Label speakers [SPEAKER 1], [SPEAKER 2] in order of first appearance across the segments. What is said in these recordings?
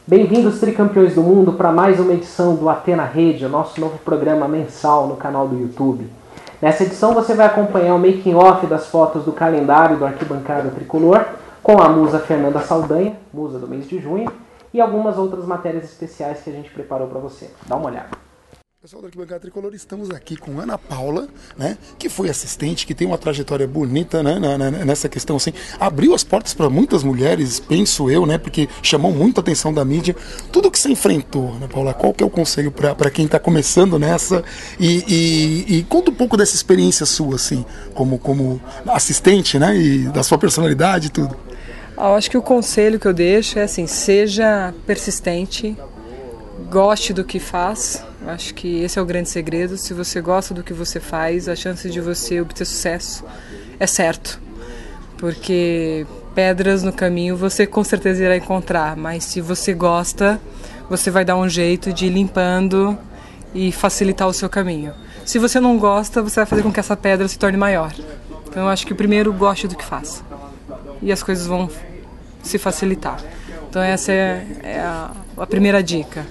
[SPEAKER 1] Bem-vindos, tricampeões do mundo, para mais uma edição do AT na Rede, o nosso novo programa mensal no canal do YouTube. Nessa edição você vai acompanhar o making-off das fotos do calendário do Arquibancada Tricolor, com a musa Fernanda Saldanha, musa do mês de junho, e algumas outras matérias especiais que a gente preparou para você. Dá uma olhada.
[SPEAKER 2] Pessoal do Arquibancada Tricolor, estamos aqui com Ana Paula, né, que foi assistente, que tem uma trajetória bonita, né, nessa questão, assim, abriu as portas para muitas mulheres, penso eu, né, porque chamou muito a atenção da mídia. Tudo que você enfrentou, Ana Paula, qual que é o conselho para quem está começando nessa? E conta um pouco dessa experiência sua, assim, como assistente, né, e da sua personalidade e tudo.
[SPEAKER 3] Eu acho que o conselho que eu deixo é assim, seja persistente, goste do que faz. Eu acho que esse é o grande segredo. Se você gosta do que você faz, a chance de você obter sucesso é certo. Porque pedras no caminho você com certeza irá encontrar, mas se você gosta, você vai dar um jeito de ir limpando e facilitar o seu caminho. Se você não gosta, você vai fazer com que essa pedra se torne maior. Então eu acho que primeiro goste do que faz e as coisas vão se facilitar. Então essa é a primeira dica.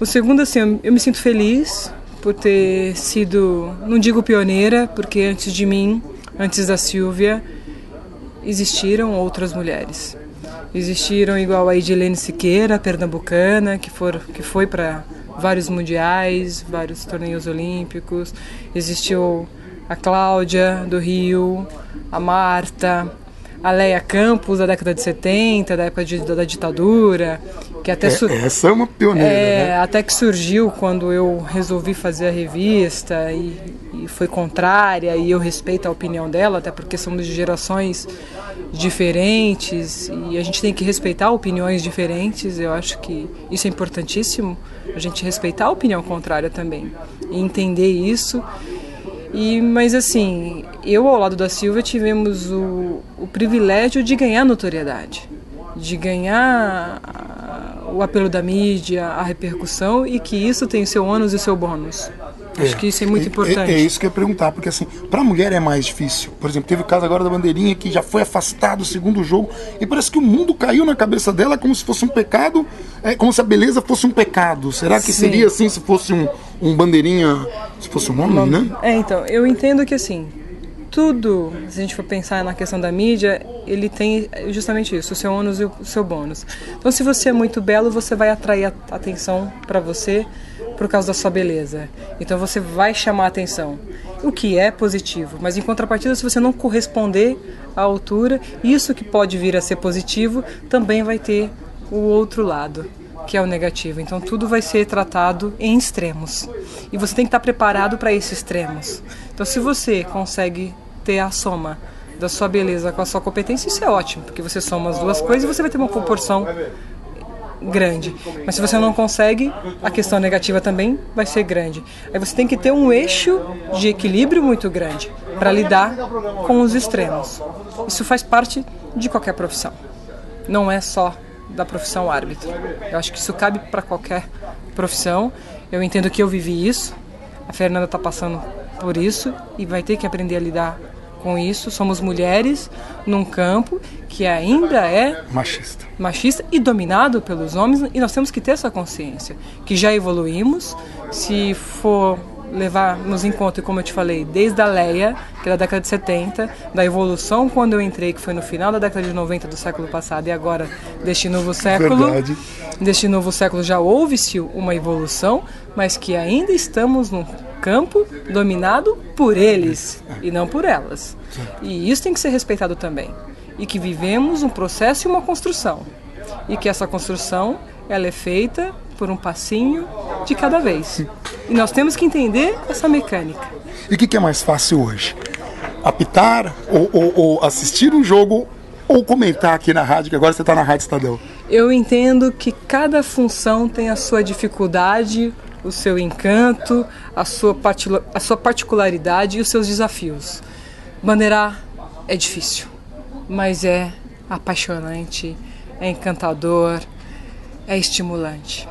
[SPEAKER 3] O segundo, assim, eu me sinto feliz por ter sido, não digo pioneira, porque antes de mim, antes da Silvia, existiram outras mulheres. Existiram igual a Edilene Siqueira, pernambucana, que foi para vários mundiais, vários torneios olímpicos. Existiu a Cláudia, do Rio, a Marta, a Leia Campos, da década de 70, da época da ditadura, que até
[SPEAKER 2] essa é uma pioneira, né?
[SPEAKER 3] Até que surgiu quando eu resolvi fazer a revista e foi contrária, e eu respeito a opinião dela, até porque somos de gerações diferentes e a gente tem que respeitar opiniões diferentes. Eu acho que isso é importantíssimo, a gente respeitar a opinião contrária também e entender isso. Mas assim, eu ao lado da Silvia tivemos o privilégio de ganhar notoriedade, de ganhar o apelo da mídia, a repercussão, e que isso tem o seu ônus e o seu bônus. Acho que isso é muito importante.
[SPEAKER 2] É isso que eu ia perguntar, porque assim, para a mulher é mais difícil. Por exemplo, teve o caso agora da Bandeirinha, que já foi afastado do segundo jogo, e parece que o mundo caiu na cabeça dela como se fosse um pecado, como se a beleza fosse um pecado. Será que seria assim se fosse um Bandeirinha, se fosse um homem, né?
[SPEAKER 3] Então, eu entendo que assim, tudo, se a gente for pensar na questão da mídia, ele tem justamente isso, o seu ônus e o seu bônus. Então, se você é muito belo, você vai atrair a atenção para você por causa da sua beleza. Então, você vai chamar a atenção, o que é positivo. Mas, em contrapartida, se você não corresponder à altura, isso que pode vir a ser positivo, também vai ter o outro lado, que é o negativo. Então, tudo vai ser tratado em extremos. E você tem que estar preparado para esses extremos. Então, se você consegue ter a soma da sua beleza com a sua competência, isso é ótimo, porque você soma as duas coisas e você vai ter uma proporção grande. Mas se você não consegue, a questão negativa também vai ser grande. Aí você tem que ter um eixo de equilíbrio muito grande para lidar com os extremos. Isso faz parte de qualquer profissão. Não é só da profissão árbitro. Eu acho que isso cabe para qualquer profissão. Eu entendo que eu vivi isso. A Fernanda está passando por isso e vai ter que aprender a lidar com isso. Somos mulheres num campo que ainda é machista e dominado pelos homens, e nós temos que ter essa consciência, que já evoluímos. Se for levarmos em conta, como eu te falei, desde a Leia, que é da década de 70, da evolução quando eu entrei, que foi no final da década de 90 do século passado, e agora deste novo século já houve-se uma evolução, mas que ainda estamos num campo dominado por eles e não por elas. E isso tem que ser respeitado também. E que vivemos um processo e uma construção. E que essa construção, ela é feita por um passinho de cada vez. E nós temos que entender essa mecânica.
[SPEAKER 2] E o que é mais fácil hoje? Apitar ou assistir um jogo ou comentar aqui na rádio, que agora você está na Rádio Estadão?
[SPEAKER 3] Eu entendo que cada função tem a sua dificuldade, o seu encanto, a sua particularidade e os seus desafios. Bandeirar é difícil, mas é apaixonante, é encantador, é estimulante.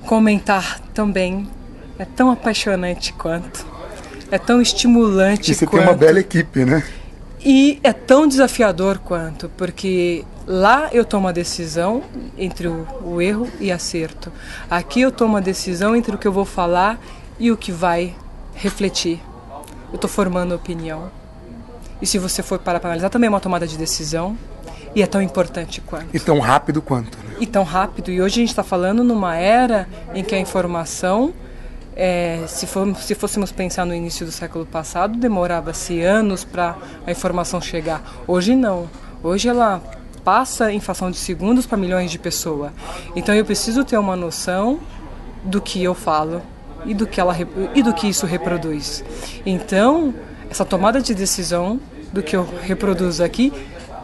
[SPEAKER 3] Comentar também é tão apaixonante quanto, é tão estimulante
[SPEAKER 2] quanto. E você
[SPEAKER 3] quanto.
[SPEAKER 2] tem uma bela equipe, né?
[SPEAKER 3] E é tão desafiador quanto, porque Lá eu tomo a decisão entre o erro e acerto. Aqui eu tomo a decisão entre o que eu vou falar e o que vai refletir. Eu estou formando opinião. E se você for parar para analisar, também é uma tomada de decisão. E é tão importante quanto.
[SPEAKER 2] E tão rápido quanto. Né?
[SPEAKER 3] E tão rápido. E hoje a gente está falando numa era em que a informação, se fôssemos pensar no início do século passado, demorava-se anos para a informação chegar. Hoje não. Hoje ela passa em fração de segundos para milhões de pessoas. Então eu preciso ter uma noção do que eu falo e do que isso reproduz. Então, essa tomada de decisão do que eu reproduzo aqui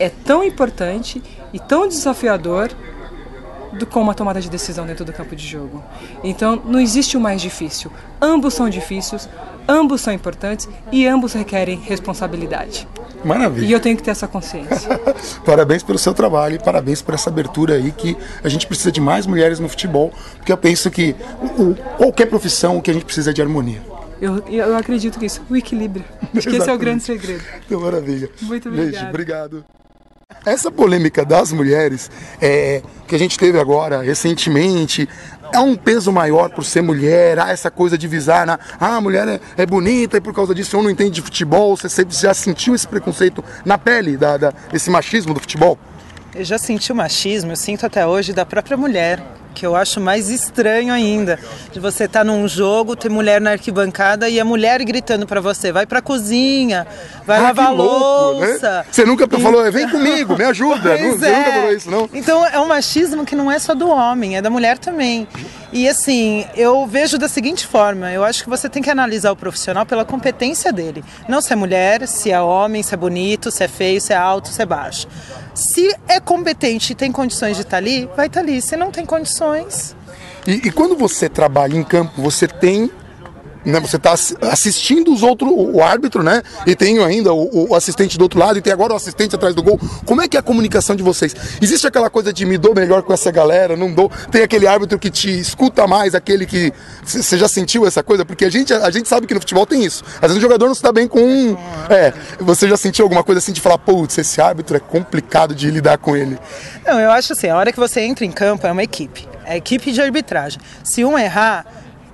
[SPEAKER 3] é tão importante e tão desafiador como a tomada de decisão dentro do campo de jogo. Então, não existe o mais difícil. Ambos são difíceis, ambos são importantes e ambos requerem responsabilidade.
[SPEAKER 2] Maravilha.
[SPEAKER 3] E eu tenho que ter essa consciência.
[SPEAKER 2] Parabéns pelo seu trabalho e parabéns por essa abertura aí, que a gente precisa de mais mulheres no futebol, porque eu penso que qualquer profissão, o que a gente precisa é de harmonia.
[SPEAKER 3] Eu acredito que isso, o equilíbrio. Acho que esse é o grande segredo.
[SPEAKER 2] Então, maravilha.
[SPEAKER 3] Muito obrigado.
[SPEAKER 2] Beijo, obrigado. Essa polêmica das mulheres que a gente teve agora, recentemente, é um peso maior por ser mulher, essa coisa de visar, a mulher é bonita e por causa disso eu não entendo de futebol. Você já sentiu esse preconceito na pele, desse machismo do futebol?
[SPEAKER 4] Eu já senti o machismo, eu sinto até hoje da própria mulher, que eu acho mais estranho ainda, de você estar num jogo, ter mulher na arquibancada e a mulher gritando pra você, vai pra cozinha, vai lavar louça.
[SPEAKER 2] Né? Você nunca falou, vem comigo, me ajuda, você nunca falou isso, não?
[SPEAKER 4] Então é um machismo que não é só do homem, é da mulher também. E assim, eu vejo da seguinte forma, eu acho que você tem que analisar o profissional pela competência dele, não se é mulher, se é homem, se é bonito, se é feio, se é alto, se é baixo. Se é competente e tem condições de estar ali, vai estar ali. Se não tem condições...
[SPEAKER 2] E quando você trabalha em campo, você tem... Né, você está assistindo o árbitro, né? E tem ainda o assistente do outro lado, e tem agora o assistente atrás do gol. Como é que é a comunicação de vocês? Existe aquela coisa de me dou melhor com essa galera, não dou? Tem aquele árbitro que te escuta mais, aquele que... Você já sentiu essa coisa? Porque a gente sabe que no futebol tem isso. Às vezes o jogador não se dá bem com um... Você já sentiu alguma coisa assim de falar, putz, esse árbitro é complicado de lidar com ele?
[SPEAKER 4] Não, eu acho assim, a hora que você entra em campo é uma equipe. É a equipe de arbitragem. Se um errar,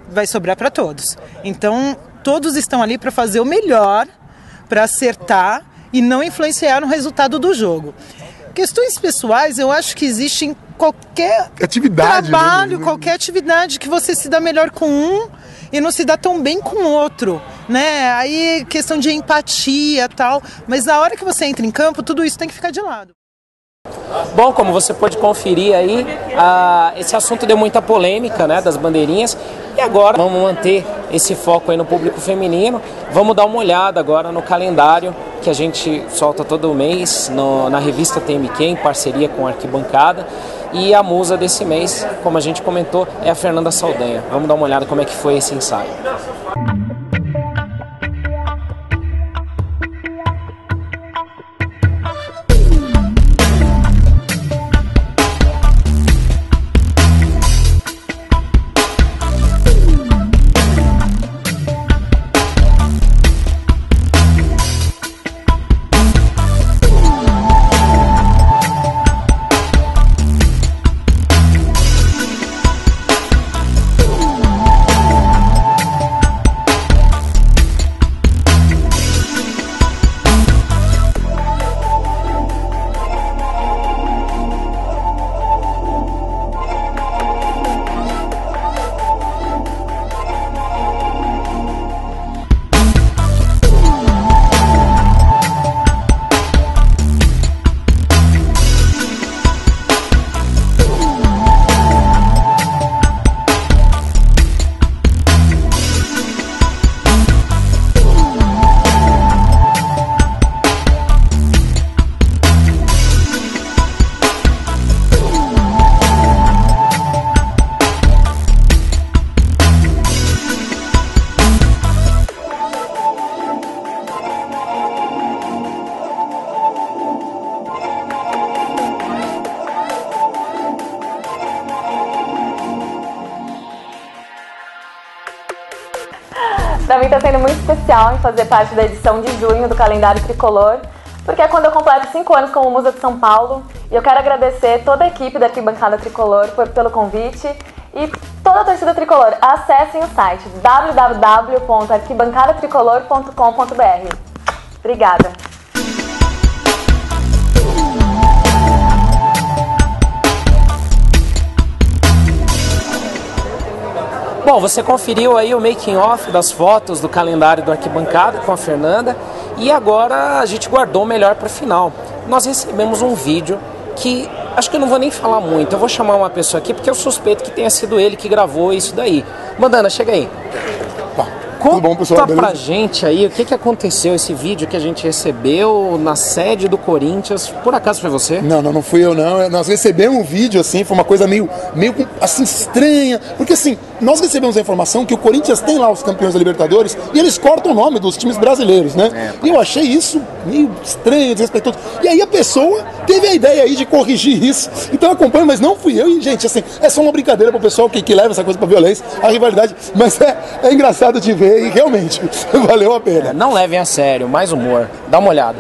[SPEAKER 4] vai sobrar para todos. Então, todos estão ali para fazer o melhor, para acertar e não influenciar no resultado do jogo. Questões pessoais, eu acho que existe em qualquer
[SPEAKER 2] atividade,
[SPEAKER 4] trabalho,
[SPEAKER 2] né?
[SPEAKER 4] Qualquer atividade que você se dá melhor com um e não se dá tão bem com o outro, né? Aí, questão de empatia e tal. Mas na hora que você entra em campo, tudo isso tem que ficar de lado.
[SPEAKER 1] Bom, como você pode conferir aí, esse assunto deu muita polêmica, né, das bandeirinhas, e agora vamos manter esse foco aí no público feminino. Vamos dar uma olhada agora no calendário que a gente solta todo mês na revista TMQ, em parceria com a Arquibancada, e a musa desse mês, como a gente comentou, é a Fernanda Saldanha. Vamos dar uma olhada como é que foi esse ensaio.
[SPEAKER 5] Para mim está sendo muito especial em fazer parte da edição de junho do Calendário Tricolor, porque é quando eu completo 5 anos como Musa de São Paulo. E eu quero agradecer toda a equipe da Arquibancada Tricolor pelo convite e toda a torcida tricolor. Acessem o site www.arquibancadatricolor.com.br. Obrigada.
[SPEAKER 1] Bom, você conferiu aí o making off das fotos do calendário do Arquibancada com a Fernanda e agora a gente guardou o melhor para o final. Nós recebemos um vídeo que acho que eu não vou nem falar muito, eu vou chamar uma pessoa aqui porque eu suspeito que tenha sido ele que gravou isso daí. Mandana, chega aí. Conta
[SPEAKER 2] bom, pessoal,
[SPEAKER 1] pra gente aí o que aconteceu, esse vídeo que a gente recebeu na sede do Corinthians. Por acaso foi você?
[SPEAKER 2] Não fui eu não. Nós recebemos um vídeo assim, foi uma coisa meio assim estranha, porque assim, nós recebemos a informação que o Corinthians tem lá os campeões da Libertadores e eles cortam o nome dos times brasileiros, né? E eu achei isso meio estranho, desrespeitoso. E aí a pessoa teve a ideia aí de corrigir isso. Então eu acompanho, mas não fui eu. E gente, assim, é só uma brincadeira pro pessoal que leva essa coisa pra violência, a rivalidade, mas é engraçado de ver e realmente valeu a pena.
[SPEAKER 1] Não levem a sério, mais humor. Dá uma olhada.